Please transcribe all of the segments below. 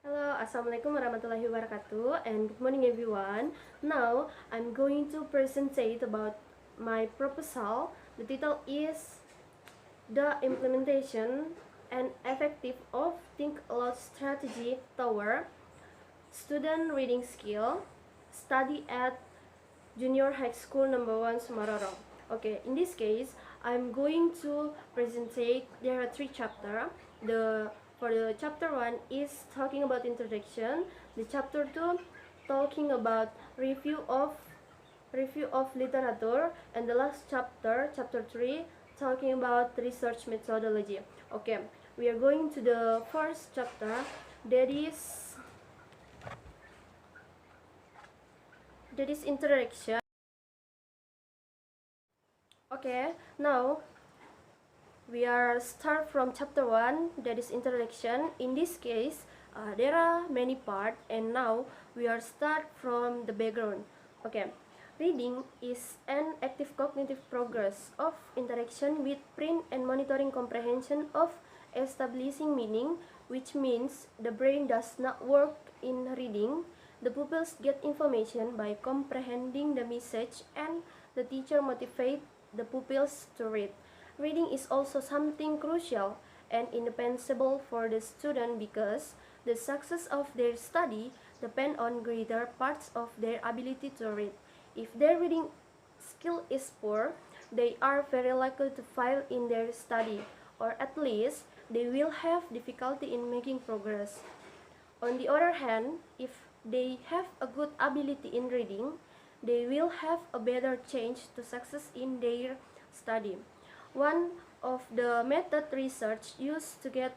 Hello, Assalamualaikum warahmatullahi wabarakatuh, and good morning everyone. Now, I'm going to present about my proposal. The title is The Implementation and Effective of Think Aloud Strategy Toward Student Reading Skill Study at Junior High School number 1 Sumaroro. Okay, in this case, I'm going to present. There are 3 chapters. The chapter 1 is talking about introduction. The chapter 2 talking about review of literature, and the last chapter 3, talking about research methodology. Okay, we are going to the first chapter, that is introduction. Okay, now we are start from chapter 1, that is introduction. In this case, there are many parts, and now we are start from the background. Okay, reading is an active cognitive progress of interaction with print and monitoring comprehension of establishing meaning, which means the brain does not work in reading. The pupils get information by comprehending the message, and the teacher motivates the pupils to read. Reading is also something crucial and indispensable for the student because the success of their study depends on greater parts of their ability to read. If their reading skill is poor, they are very likely to fail in their study, or at least they will have difficulty in making progress. On the other hand, if they have a good ability in reading, they will have a better chance to success in their study. One of the method research used to get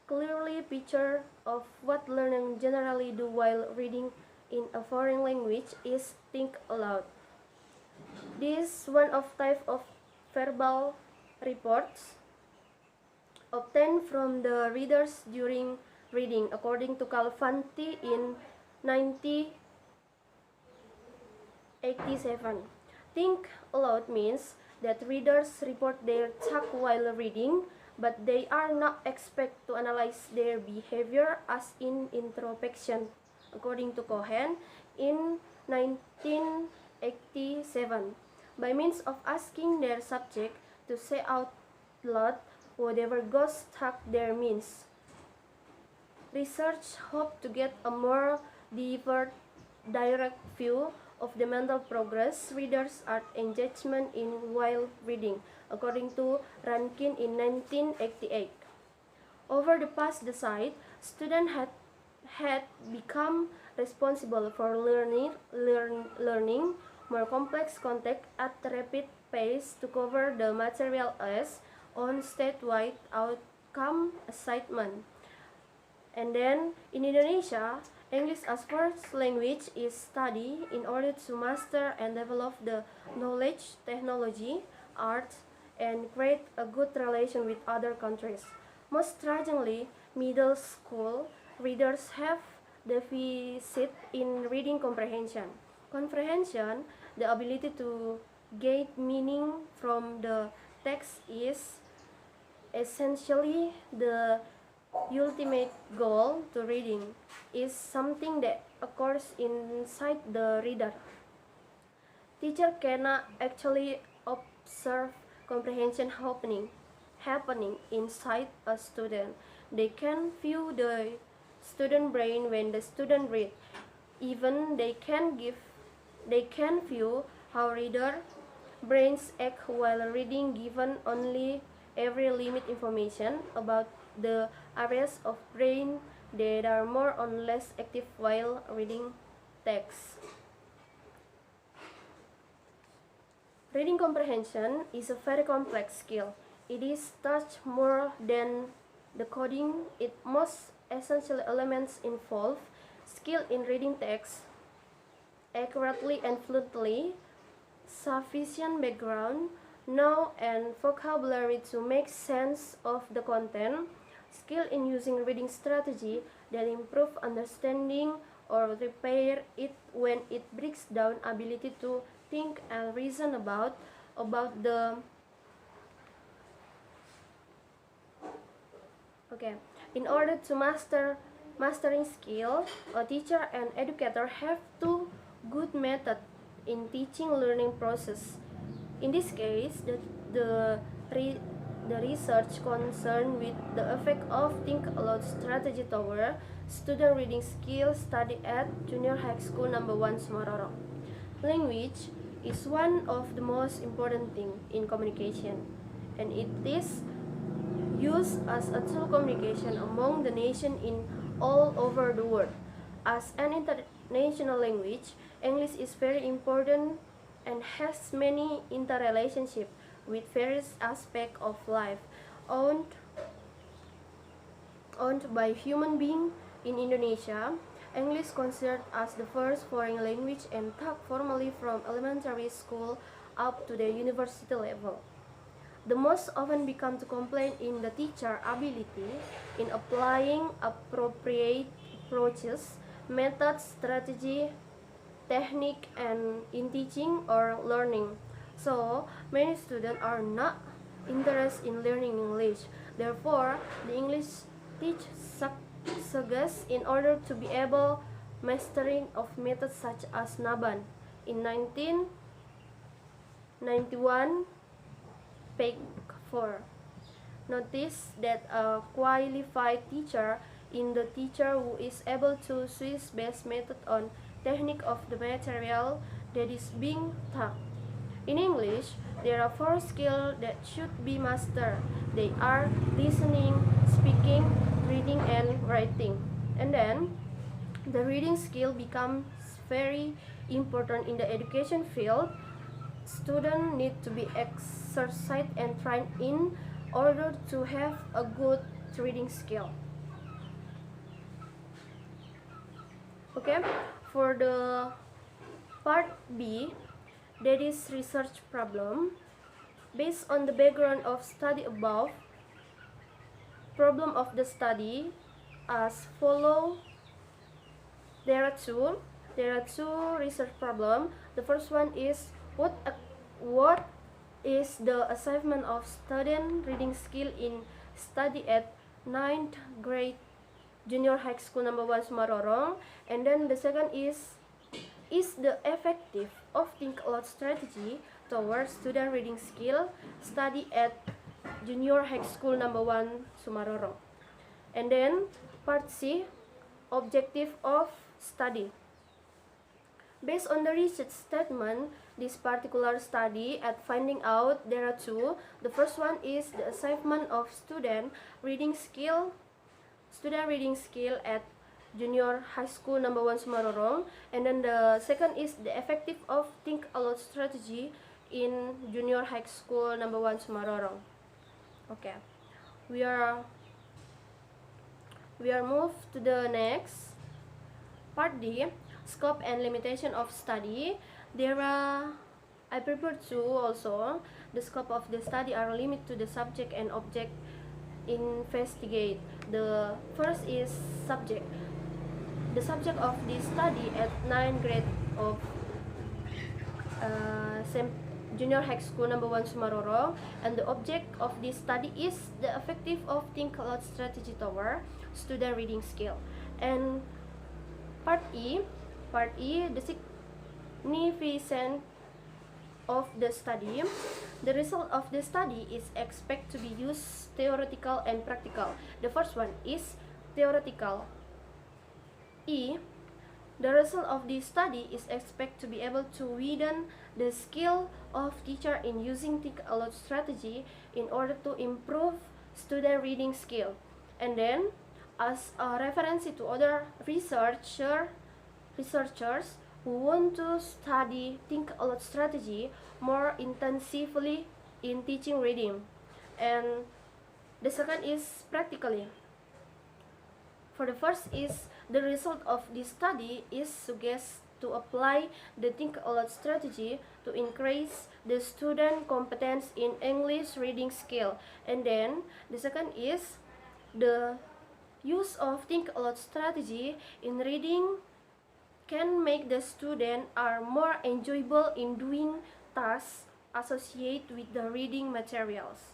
clearly picture of what learners generally do while reading in a foreign language is think aloud. This one of type of verbal reports obtained from the readers during reading, according to Calfanti in 1987. Think aloud means that readers report their thoughts while reading, but they are not expected to analyze their behavior as in introspection, according to Cohen in 1987. By means of asking their subject to say out loud whatever goes stuck their means. Research hope to get a more direct view of the mental progress readers are engagement in while reading, according to Rankin in 1988. Over the past decade, students had become responsible for learning more complex content at a rapid pace to cover the material as on statewide outcome assignment. And then in Indonesia, English as first language is studied in order to master and develop the knowledge, technology, art, and create a good relation with other countries. Most strikingly, middle school readers have deficit in reading comprehension. Comprehension, the ability to get meaning from the text, is essentially the ultimate goal to reading, is something that occurs inside the reader. Teacher cannot actually observe comprehension happening inside a student. They can view the student brain when the student read. Even they can view how reader brains act while reading, given only every limit information about the areas of brain that are more or less active while reading text. Reading comprehension is a very complex skill. It is much more than the coding. It most essential elements involve skill in reading text accurately and fluently, sufficient background, know and vocabulary to make sense of the content, skill in using reading strategy that improve understanding or repair it when it breaks down, ability to think and reason about the okay. In order to master mastering skill, a teacher and educator have two good methods in teaching learning process. In this case, the, re, the research concerned with the effect of think aloud strategy toward student reading skills studied at Junior High School number 1 Sumaroro. Language is one of the most important things in communication, and it is used as a tool communication among the nation in all over the world. As an international language, English is very important and has many interrelationships with various aspects of life owned by human beings in Indonesia. English considered as the first foreign language and taught formally from elementary school up to the university level. The most often become to complain in the teacher ability in applying appropriate approaches, methods, strategy, technique, and in teaching or learning. So many students are not interested in learning English. Therefore, the English teach suggest in order to be able mastering of methods such as Naban in 1991. Page 4. Notice that a qualified teacher is the teacher who is able to choose best method on technique of the material that is being taught. In English, there are 4 skills that should be mastered. They are listening, speaking, reading, and writing. And then, the reading skill becomes very important in the education field. Students need to be exercised and trained in order to have a good reading skill. Okay, for the part B, that is research problem. Based on the background of study above, problem of the study as follow. There are two research problem. The first one is what is the achievement of student reading skill in study at 9th grade Junior High School number 1 Sumaroro. And then the second is the effective of think aloud strategy towards student reading skill study at Junior High School number 1 Sumaroro. And then part C, objective of study. Based on the research statement, this particular study at finding out there are two. The first one is the achievement of student reading skill at Junior High School number 1 Sumaroro, and then the second is the effective of think aloud strategy in Junior High School number 1 Sumaroro. Okay, we are moved to the next part D, scope and limitation of study. There are, I prepared two also. The scope of the study are limited to the subject and object investigate. The first is subject. The subject of this study at 9th grade of Junior High School number 1 Sumaroro, and the object of this study is the effective of think aloud strategy toward student reading skill. And part E, the significance of the study. The result of the study is expected to be used theoretical and practical. The first one is theoretical. E, the result of this study is expected to be able to widen the skill of teacher in using think aloud strategy in order to improve student reading skill. And then, as a reference to other researchers who want to study think aloud strategy more intensively in teaching reading. And the second is practically. For the first is the result of this study is suggest to apply the think aloud strategy to increase the student competence in English reading skill. And then the second is the use of think aloud strategy in reading can make the student are more enjoyable in doing tasks associated with the reading materials.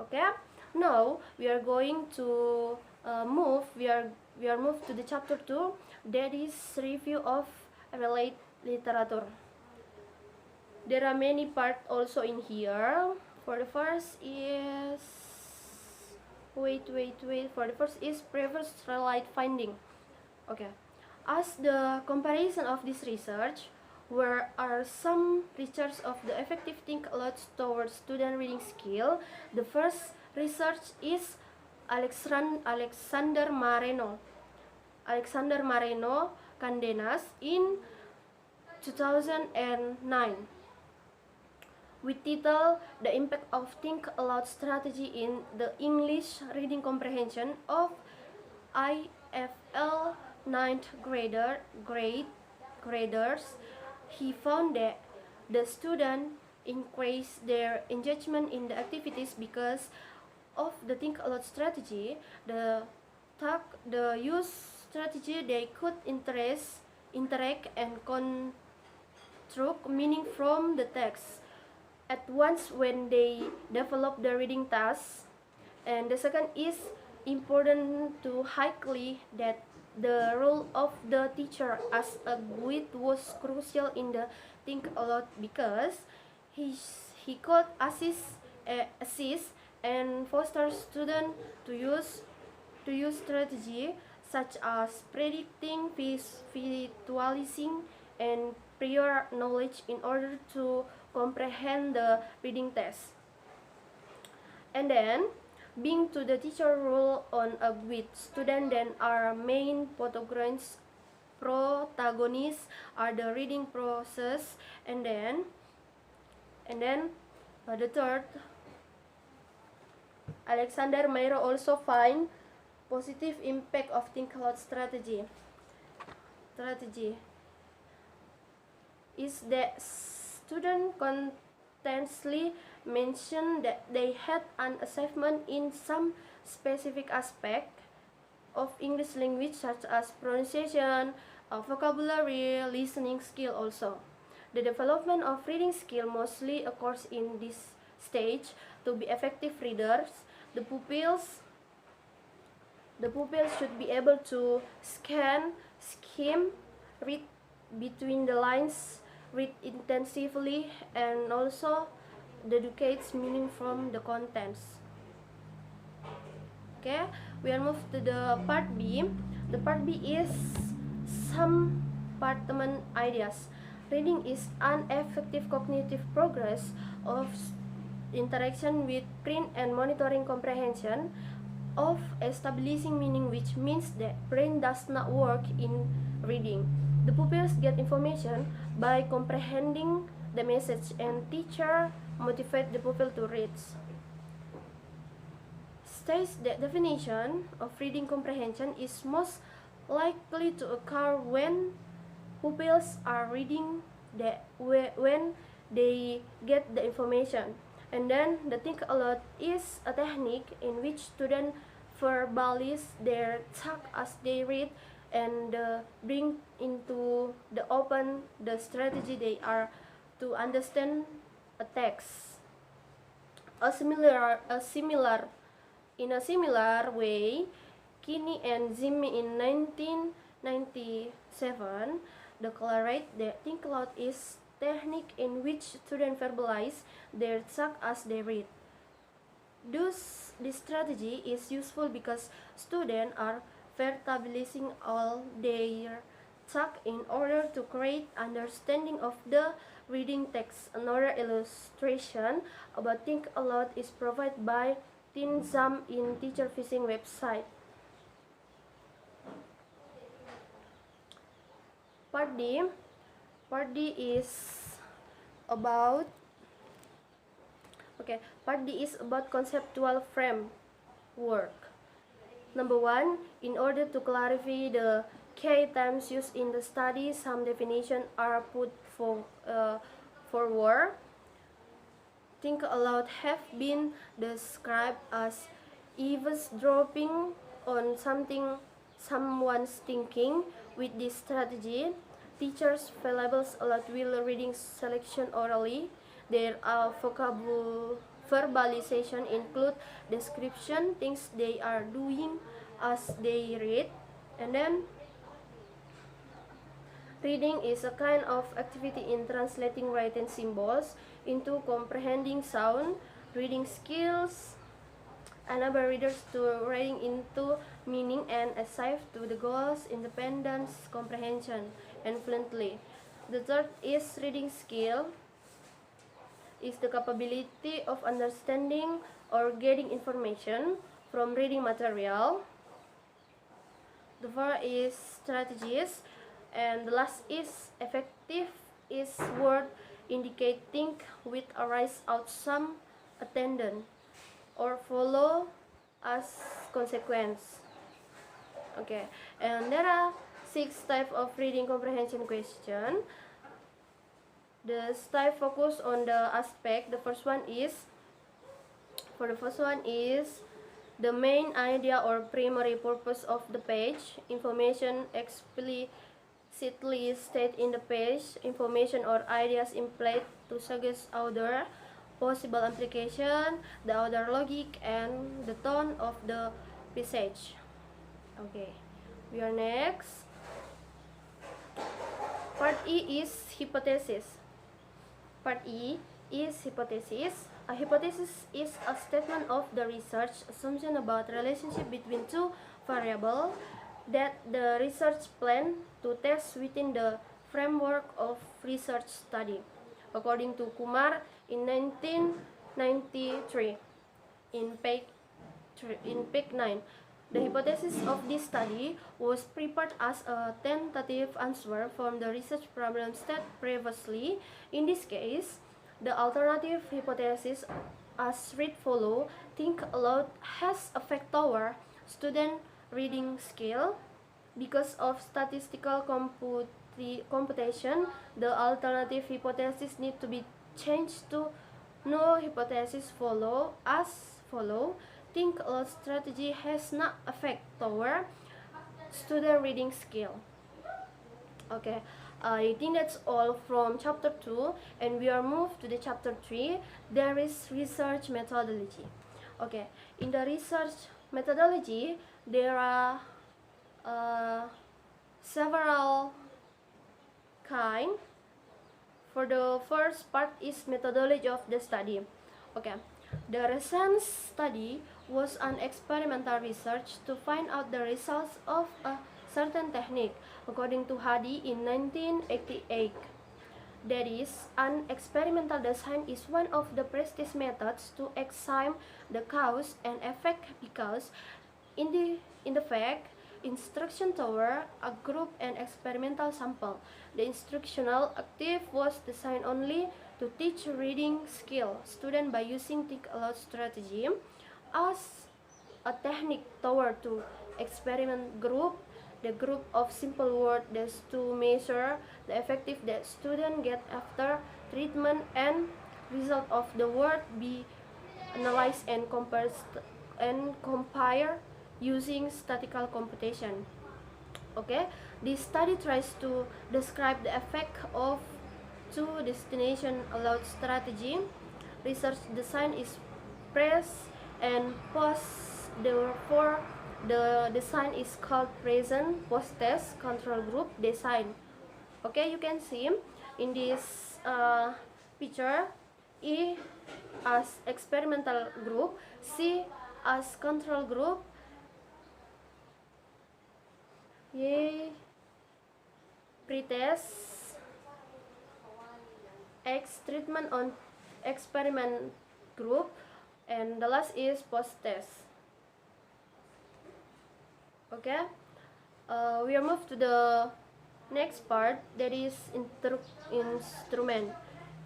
Okay, now we are going to we are moved to the chapter 2, that is review of related literature. There are many parts also in here. For the first is for the first is previous related finding. Okay, as the comparison of this research, where are some research of the effective think aloud towards student reading skill. The first research is Alexander Moreno Candenas in 2009, with title The Impact of Think Aloud Strategy in the English Reading Comprehension of IFL 9th graders. He found that the students increased their engagement in the activities because of the think aloud strategy. The use strategy, they could interact and construct meaning from the text at once when they develop the reading task. And the second is important to highlight that the role of the teacher as a guide was crucial in the think aloud, because he could assist and foster students to use strategy such as predicting, visualizing, and prior knowledge in order to comprehend the reading test. And then, being to the teacher role on a with student, then our main protagonists are the reading process, and then the third, Alexander Mayro also find positive impact of think aloud strategy is that student continuously mentioned that they had an achievement in some specific aspect of English language, such as pronunciation, vocabulary, listening skill also. The development of reading skill mostly occurs in this stage. To be effective readers, the pupils should be able to skim, read between the lines, read intensively, and also deduce meaning from the contents. Okay, we are moved to the part B. The part B is some compartment ideas. Reading is an effective cognitive progress of interaction with print and monitoring comprehension of establishing meaning, which means that brain does not work in reading. The pupils get information by comprehending the message, and teacher motivate the pupil to read. States that definition of reading comprehension is most likely to occur when pupils are reading when they get the information. And then the think aloud is a technique in which students verbalize their thoughts as they read, and bring into the open the strategy they are to understand a text. In a similar way, Kinney and Zimmy in 1997 declared that think aloud is technique in which students verbalize their thoughts as they read. Thus, this strategy is useful because students are verbalizing all their thoughts in order to create understanding of the reading text. Another illustration about think aloud is provided by Tin Zam in Teacher Fishing website. Part D is about conceptual framework. Number 1, in order to clarify the key terms used in the study, some definitions are put forward. Think aloud have been described as eavesdropping on someone's thinking. With this strategy, teachers syllables aloud will reading selection orally. Their verbalization include description, things they are doing, as they read. And then reading is a kind of activity in translating written symbols into comprehending sound. Reading skills enable readers to reading into meaning and achieve to the goals, independence, comprehension, and fluently. The third is reading skill is the capability of understanding or getting information from reading material. The fourth is strategies, and the last is effective is word indicating with a rise out some attendant or follow as consequence. Okay, and there are 6 types of reading comprehension question. The type focus on the aspect. The first one is the main idea or primary purpose of the page. Information explicitly stated in the page. Information or ideas implied to suggest other possible application, the other logic, and the tone of the passage. Okay, we are next. Part E is hypothesis. Part E is hypothesis. A hypothesis is a statement of the research assumption about relationship between two variables that the research plan to test within the framework of research study. According to Kumar in 1993, in page 9, the hypothesis of this study was prepared as a tentative answer from the research problem stated previously. In this case, the alternative hypothesis as read follow: think aloud has effect toward student reading skill. Because of statistical computation, the alternative hypothesis need to be changed to no hypothesis follow as follow: think aloud strategy has no effect toward student reading skill. Okay, I think that's all from chapter 2, and we are moved to the chapter 3. There is research methodology. Okay, in the research methodology, there are several kind. For the first part is methodology of the study. Okay, the recent study was an experimental research to find out the results of a certain technique, according to Hadi in 1988. That is, an experimental design is one of the practice methods to examine the cause and effect, because in the fact instruction toward a group and experimental sample. The instructional active was designed only to teach reading skill student by using think aloud strategy as a technique toward to experiment group. The group of simple word that's to measure the effective that student get after treatment, and result of the word be analyzed and compare using statistical computation. Okay, this study tries to describe the effect of two destination aloud strategy. Research design is press and post, therefore the design is called present post test control group design. Okay, you can see in this picture, E as experimental group, C as control group, Y pretest, X treatment on experiment group, and the last is post test. Okay, we are moved to the next part, that is instrument.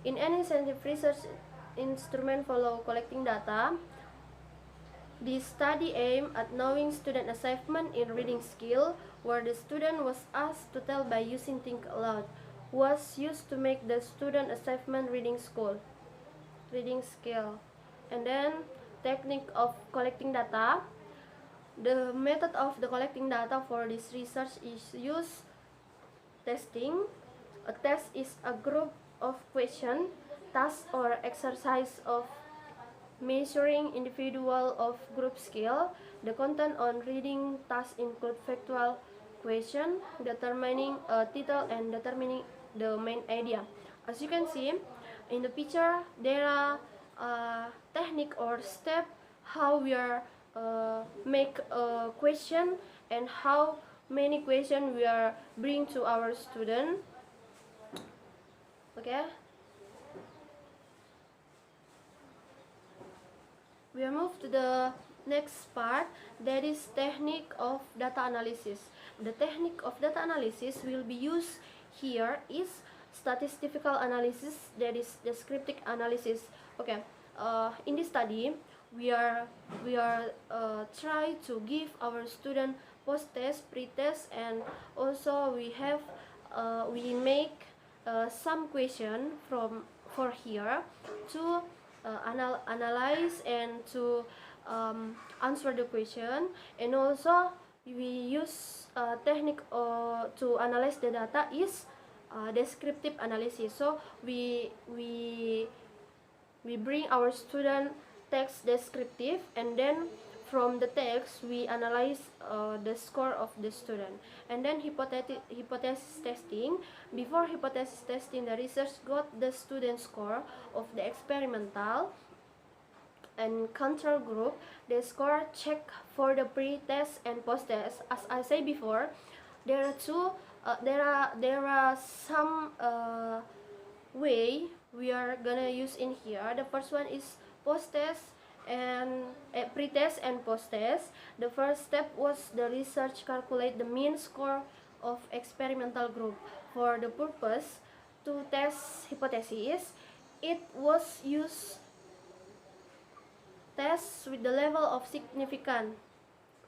In any scientific research, instrument follow collecting data. This study aimed at knowing student achievement in reading skill, where the student was asked to tell by using think aloud, was used to make the student achievement reading skill. And then technique of collecting data. The method of the collecting data for this research is use testing. A test is a group of question, task, or exercise of measuring individual of group skill. The content on reading tasks include factual question, determining a title, and determining the main idea. As you can see in the picture, there are technique or step how we are make a question and how many question we are bring to our student. Okay, we are move to the next part, that is technique of data analysis. The technique of data analysis will be used here is statistical analysis, that is descriptive analysis. Okay, in this study we are try to give our student post test, pre test, and also we make some question from for here to analyze and to answer the question, and also we use technique to analyze the data is descriptive analysis. So we bring our student text descriptive, and then from the text we analyze the score of the student, and then hypothesis testing. Before hypothesis testing, the research got the student score of the experimental and control group. The score check for the pre-test and post-test. As I say before, there are two there are some way we are gonna use in here. The first one is post-test and pre-test and post-test. The first step was the research calculate the mean score of experimental group. For the purpose to test hypothesis, it was used test with the level of significance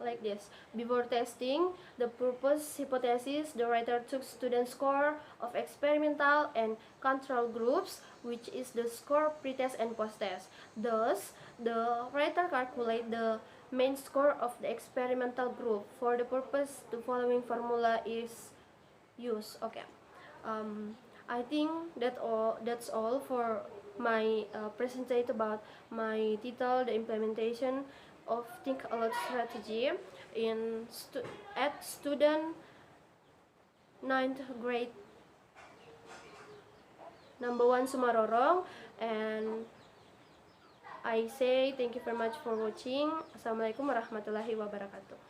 like this. Before testing the purpose hypothesis, the writer took student score of experimental and control groups, which is the score pre-test and post-test. Thus, the writer calculate the main score of the experimental group. For the purpose, the following formula is used. Okay, I think that's all for my presentation about my title, the implementation of Think Alert strategy in at student 9th grade number 1 Sumarorong. And I say thank you very much for watching. Assalamualaikum warahmatullahi wabarakatuh.